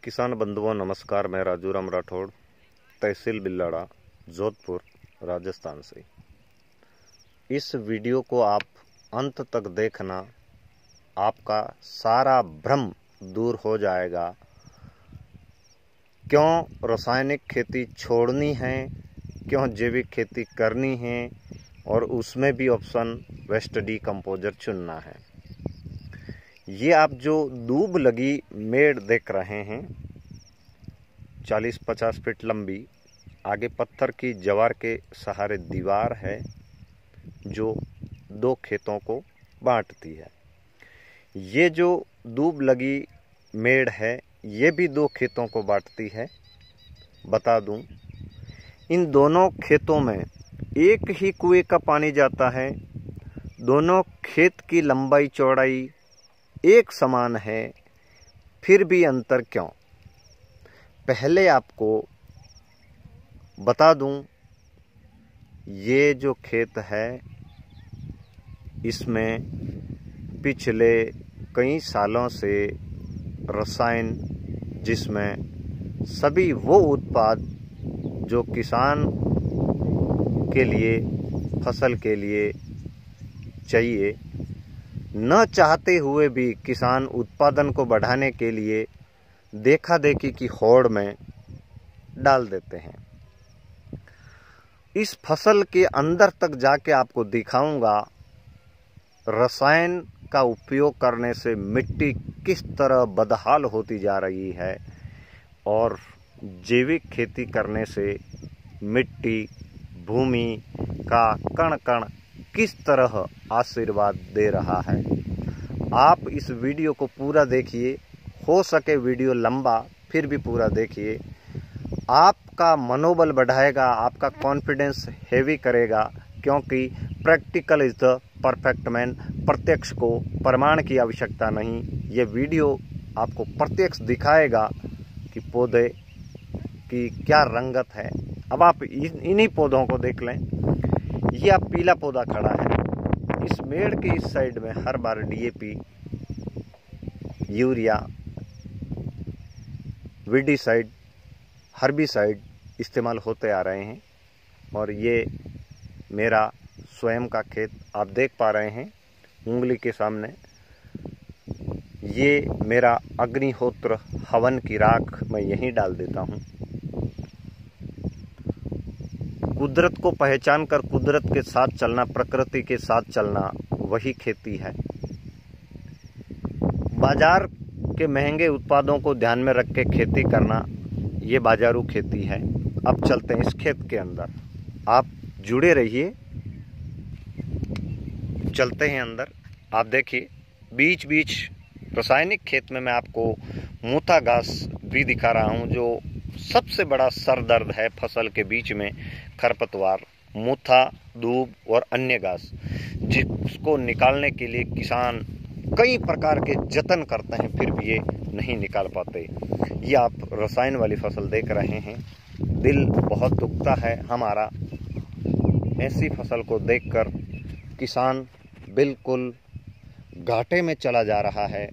किसान बंधुओं नमस्कार। मैं राजू राम राठौड़, तहसील बिल्लाड़ा, जोधपुर, राजस्थान से। इस वीडियो को आप अंत तक देखना, आपका सारा भ्रम दूर हो जाएगा। क्यों रासायनिक खेती छोड़नी है, क्यों जैविक खेती करनी है, और उसमें भी ऑप्शन वेस्ट डीकम्पोजर चुनना है। ये आप जो दूब लगी मेड़ देख रहे हैं, 40-50 फीट लंबी, आगे पत्थर की जवार के सहारे दीवार है जो दो खेतों को बांटती है। ये जो दूब लगी मेड़ है, ये भी दो खेतों को बांटती है। बता दूं, इन दोनों खेतों में एक ही कुएं का पानी जाता है। दोनों खेत की लंबाई चौड़ाई एक समान है, फिर भी अंतर क्यों? पहले आपको बता दूं, ये जो खेत है इसमें पिछले कई सालों से रसायन, जिसमें सभी वो उत्पाद जो किसान के लिए, फसल के लिए चाहिए, न चाहते हुए भी किसान उत्पादन को बढ़ाने के लिए देखा देखी की होड़ में डाल देते हैं। इस फसल के अंदर तक जाके आपको दिखाऊंगा रसायन का उपयोग करने से मिट्टी किस तरह बदहाल होती जा रही है, और जैविक खेती करने से मिट्टी, भूमि का कण कण किस तरह आशीर्वाद दे रहा है। आप इस वीडियो को पूरा देखिए, हो सके वीडियो लंबा फिर भी पूरा देखिए। आपका मनोबल बढ़ाएगा, आपका कॉन्फिडेंस हेवी करेगा, क्योंकि practical is the perfect man. प्रत्यक्ष को प्रमाण की आवश्यकता नहीं। ये वीडियो आपको प्रत्यक्ष दिखाएगा कि पौधे की क्या रंगत है। अब आप इन्हीं पौधों को देख लें। ये अब पीला पौधा खड़ा है। इस मेड़ के इस साइड में हर बार डीएपी, यूरिया, वीडीसाइड, हर्बिसाइड इस्तेमाल होते आ रहे हैं। और ये मेरा स्वयं का खेत आप देख पा रहे हैं उंगली के सामने। ये मेरा अग्निहोत्र हवन की राख मैं यहीं डाल देता हूँ। कुदरत को पहचान कर कुदरत के साथ चलना, प्रकृति के साथ चलना, वही खेती है। बाजार के महंगे उत्पादों को ध्यान में रख के खेती करना, ये बाजारू खेती है। अब चलते हैं इस खेत के अंदर, आप जुड़े रहिए। चलते हैं अंदर। आप देखिए, बीच बीच रासायनिक खेत में मैं आपको मूथा घास भी दिखा रहा हूं, जो सबसे बड़ा सरदर्द है फसल के बीच में। खरपतवार, मूथा, दूब और अन्य घास, जिसको निकालने के लिए किसान कई प्रकार के जतन करते हैं, फिर भी ये नहीं निकाल पाते। ये आप रसायन वाली फसल देख रहे हैं। दिल बहुत दुखता है हमारा ऐसी फसल को देखकर। किसान बिल्कुल घाटे में चला जा रहा है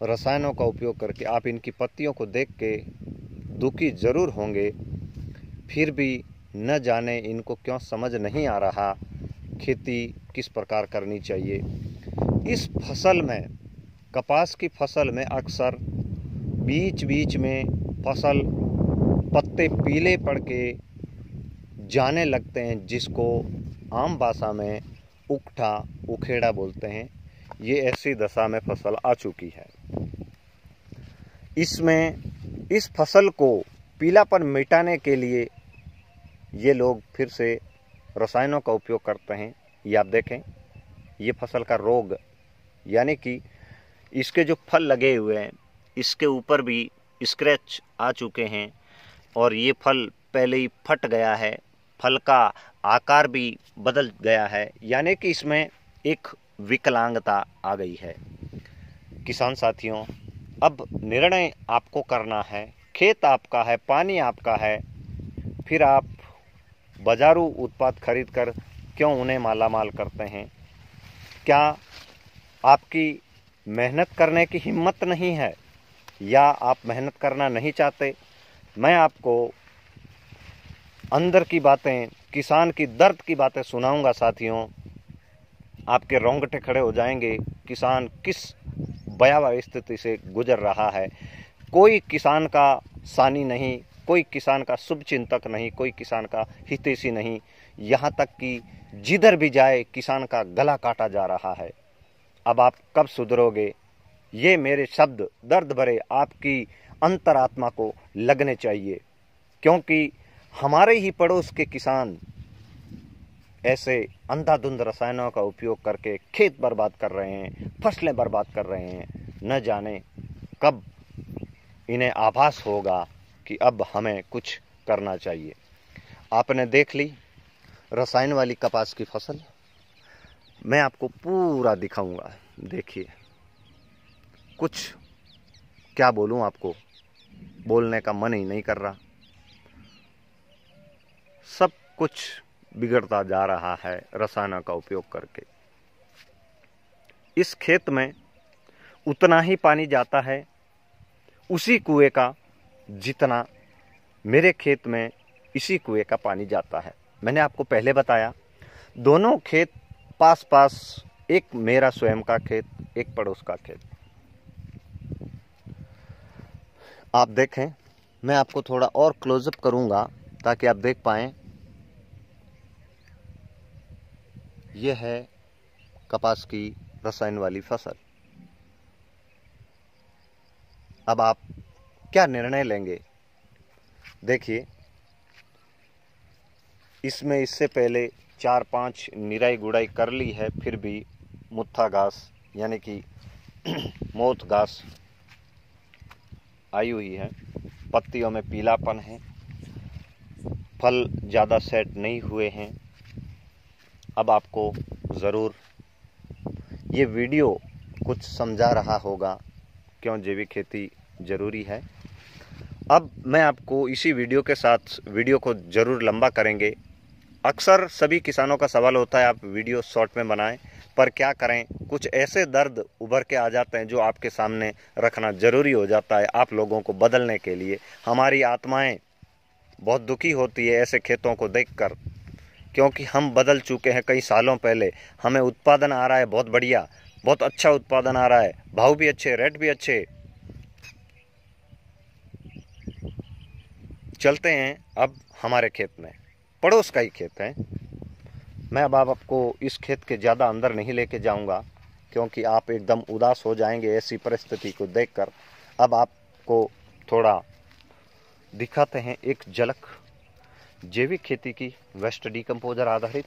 रसायनों का उपयोग करके। आप इनकी पत्तियों को देख के दुखी जरूर होंगे, फिर भी न जाने इनको क्यों समझ नहीं आ रहा खेती किस प्रकार करनी चाहिए। इस फसल में, कपास की फसल में, अक्सर बीच बीच में फसल पत्ते पीले पड़ के जाने लगते हैं, जिसको आम भाषा में उकठा, उखेड़ा बोलते हैं। ये ऐसी दशा में फसल आ चुकी है। इसमें इस फसल को पीलापन मिटाने के लिए ये लोग फिर से रसायनों का उपयोग करते हैं। ये आप देखें, ये फसल का रोग, यानी कि इसके जो फल लगे हुए हैं, इसके ऊपर भी स्क्रैच आ चुके हैं, और ये फल पहले ही फट गया है। फल का आकार भी बदल गया है, यानी कि इसमें एक विकलांगता आ गई है। किसान साथियों, अब निर्णय आपको करना है। खेत आपका है, पानी आपका है, फिर आप बाजारू उत्पाद खरीदकर क्यों उन्हें मालामाल करते हैं? क्या आपकी मेहनत करने की हिम्मत नहीं है? या आप मेहनत करना नहीं चाहते, मैं आपको अंदर की बातें, किसान की दर्द की बातें सुनाऊंगा साथियों। आपके रोंगटे खड़े हो जाएंगे। किसान किस भयावह स्थिति से गुजर रहा है। कोई किसान का सानी नहीं, कोई किसान का शुभचिंतक नहीं, कोई किसान का हितैषी नहीं। यहाँ तक कि जिधर भी जाए किसान का गला काटा जा रहा है। अब आप कब सुधरोगे? ये मेरे शब्द दर्द भरे आपकी अंतरात्मा को लगने चाहिए, क्योंकि हमारे ही पड़ोस के किसान ऐसे अंधाधुंध रसायनों का उपयोग करके खेत बर्बाद कर रहे हैं, फसलें बर्बाद कर रहे हैं। न जाने कब इन्हें आभास होगा कि अब हमें कुछ करना चाहिए। आपने देख ली रसायन वाली कपास की फसल, मैं आपको पूरा दिखाऊंगा। देखिए, कुछ क्या बोलूं, आपको बोलने का मन ही नहीं कर रहा। सब कुछ बिगड़ता जा रहा है रसायनों का उपयोग करके। इस खेत में उतना ही पानी जाता है उसी कुएं का जितना मेरे खेत में इसी कुएं का पानी जाता है। मैंने आपको पहले बताया, दोनों खेत पास पास, एक मेरा स्वयं का खेत, एक पड़ोस का खेत। आप देखें, मैं आपको थोड़ा और क्लोजअप करूंगा ताकि आप देख पाएं। यह है कपास की रसायन वाली फसल। अब आप क्या निर्णय लेंगे? देखिए, इसमें इससे पहले 4-5 निराई गुड़ाई कर ली है, फिर भी मुत्था घास यानी कि मौत घास आई हुई है। पत्तियों में पीलापन है, फल ज़्यादा सेट नहीं हुए हैं। अब आपको ज़रूर ये वीडियो कुछ समझा रहा होगा क्यों जैविक खेती ज़रूरी है। अब मैं आपको इसी वीडियो के साथ, वीडियो को ज़रूर लंबा करेंगे। अक्सर सभी किसानों का सवाल होता है आप वीडियो शॉर्ट में बनाएं, पर क्या करें, कुछ ऐसे दर्द उभर के आ जाते हैं जो आपके सामने रखना ज़रूरी हो जाता है आप लोगों को बदलने के लिए। हमारी आत्माएं बहुत दुखी होती है ऐसे खेतों को देखकर, क्योंकि हम बदल चुके हैं कई सालों पहले। हमें उत्पादन आ रहा है बहुत बढ़िया, बहुत अच्छा उत्पादन आ रहा है, भाव भी अच्छे, रेट भी अच्छे। चलते हैं अब हमारे खेत में, पड़ोस का ही खेत है। मैं अब आपको इस खेत के ज़्यादा अंदर नहीं लेके जाऊंगा, क्योंकि आप एकदम उदास हो जाएंगे ऐसी परिस्थिति को देखकर। अब आपको थोड़ा दिखाते हैं एक झलक जैविक खेती की, वेस्ट डिकम्पोजर आधारित।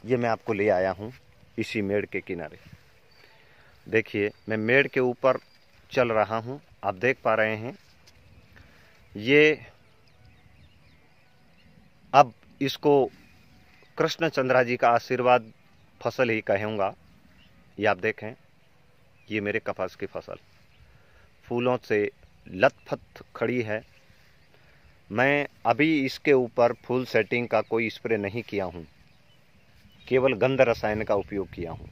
ये मैं आपको ले आया हूँ इसी मेड़ के किनारे। देखिए, मैं मेड़ के ऊपर चल रहा हूँ, आप देख पा रहे हैं। ये अब इसको कृष्णचंद्रा जी का आशीर्वाद फसल ही कहूँगा। ये आप देखें, ये मेरे कपास की फसल फूलों से लथपथ खड़ी है। मैं अभी इसके ऊपर फुल सेटिंग का कोई स्प्रे नहीं किया हूँ, केवल गंध रसायन का उपयोग किया हूँ।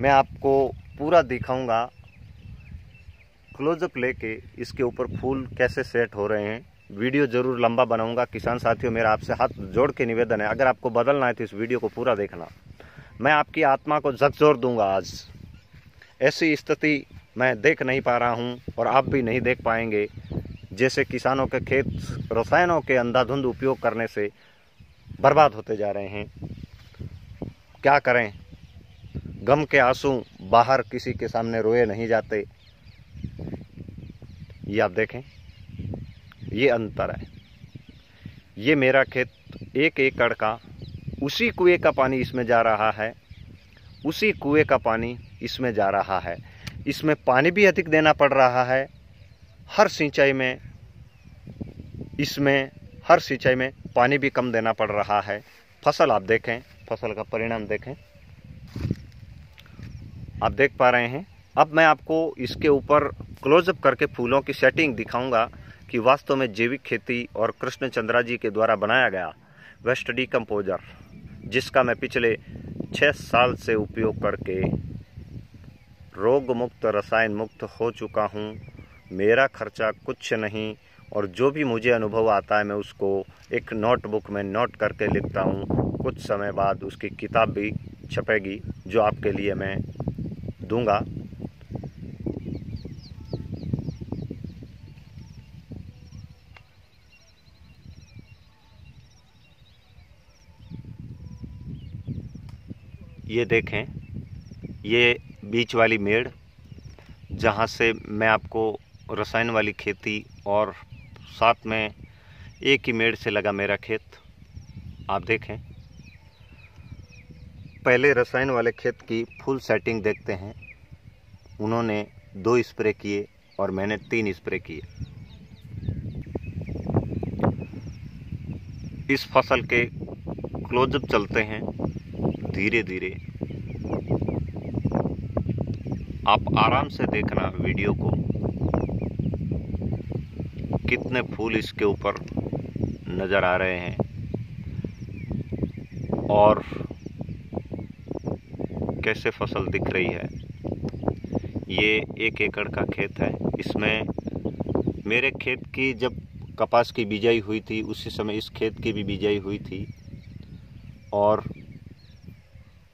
मैं आपको पूरा दिखाऊंगा क्लोजअप लेके इसके ऊपर फूल कैसे सेट हो रहे हैं। वीडियो जरूर लंबा बनाऊंगा। किसान साथियों, मेरा आपसे हाथ जोड़ के निवेदन है, अगर आपको बदलना है तो इस वीडियो को पूरा देखना। मैं आपकी आत्मा को झकझोर दूंगा। आज ऐसी स्थिति मैं देख नहीं पा रहा हूं और आप भी नहीं देख पाएंगे, जैसे किसानों के खेत रसायनों के अंधाधुंध उपयोग करने से बर्बाद होते जा रहे हैं। क्या करें, गम के आंसू बाहर किसी के सामने रोए नहीं जाते। ये आप देखें, ये अंतर है। ये मेरा खेत 1 एकड़ का, उसी कुएं का पानी इसमें जा रहा है, उसी कुएं का पानी इसमें जा रहा है। इसमें पानी भी अधिक देना पड़ रहा है हर सिंचाई में, इसमें हर सिंचाई में पानी भी कम देना पड़ रहा है। फसल आप देखें, फसल का परिणाम देखें, आप देख पा रहे हैं। अब मैं आपको इसके ऊपर क्लोजअप करके फूलों की सेटिंग दिखाऊंगा कि वास्तव में जैविक खेती और कृष्णचंद्रा जी के द्वारा बनाया गया वेस्ट डिकम्पोजर, जिसका मैं पिछले 6 साल से उपयोग करके रोग मुक्त रसायन मुक्त हो चुका हूँ। मेरा खर्चा कुछ नहीं, और जो भी मुझे अनुभव आता है मैं उसको एक नोटबुक में नोट करके लिखता हूँ। कुछ समय बाद उसकी किताब भी छपेगी जो आपके लिए मैं दूंगा। ये देखें, ये बीच वाली मेड़ जहाँ से मैं आपको रसायन वाली खेती और साथ में एक ही मेड़ से लगा मेरा खेत आप देखें। पहले रसायन वाले खेत की फुल सेटिंग देखते हैं। उन्होंने 2 स्प्रे किए और मैंने 3 स्प्रे किए। इस फसल के क्लोजअप चलते हैं धीरे धीरे। आप आराम से देखना वीडियो को, कितने फूल इसके ऊपर नज़र आ रहे हैं और कैसे फसल दिख रही है। ये 1 एकड़ का खेत है। इसमें मेरे खेत की जब कपास की बिजाई हुई थी उसी समय इस खेत की भी बिजाई हुई थी, और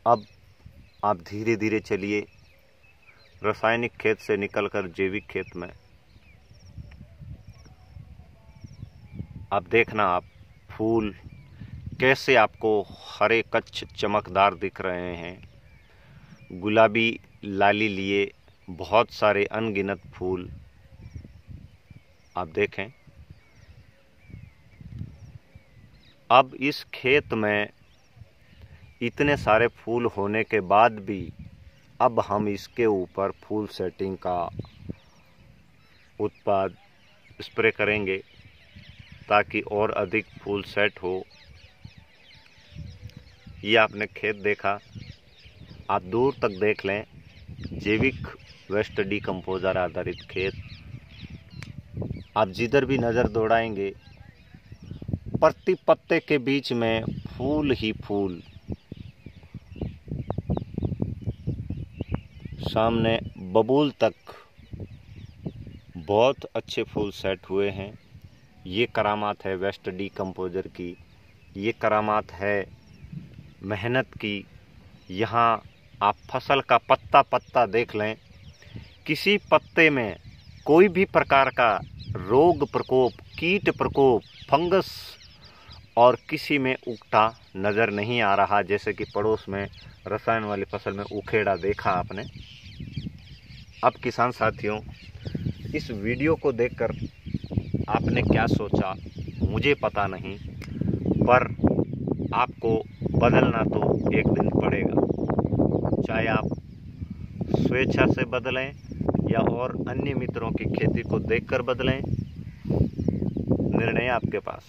अब आप धीरे धीरे चलिए रासायनिक खेत से निकलकर जैविक खेत में। आप देखना, आप फूल कैसे आपको हरे कच्छ चमकदार दिख रहे हैं। गुलाबी लाली लिए बहुत सारे अनगिनत फूल आप देखें। अब इस खेत में इतने सारे फूल होने के बाद भी अब हम इसके ऊपर फूल सेटिंग का उत्पाद स्प्रे करेंगे ताकि और अधिक फूल सेट हो। ये आपने खेत देखा, आप दूर तक देख लें। जैविक वेस्ट डीकम्पोजर आधारित खेत। आप जिधर भी नज़र दौड़ाएंगे प्रति पत्ते के बीच में फूल ही फूल। सामने बबूल तक बहुत अच्छे फूल सेट हुए हैं। ये करामात है वेस्ट डीकम्पोजर की, ये करामात है मेहनत की। यहाँ आप फसल का पत्ता पत्ता देख लें, किसी पत्ते में कोई भी प्रकार का रोग प्रकोप, कीट प्रकोप, फंगस और किसी में उगटा नज़र नहीं आ रहा। जैसे कि पड़ोस में रसायन वाली फसल में उखेड़ा देखा आपने। अब किसान साथियों, इस वीडियो को देखकर आपने क्या सोचा मुझे पता नहीं, पर आपको बदलना तो एक दिन पड़ेगा। चाहे आप स्वेच्छा से बदलें या और अन्य मित्रों की खेती को देखकर बदलें, निर्णय आपके पास।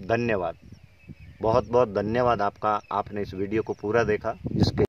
धन्यवाद, बहुत बहुत धन्यवाद आपका। आपने इस वीडियो को पूरा देखा। इसके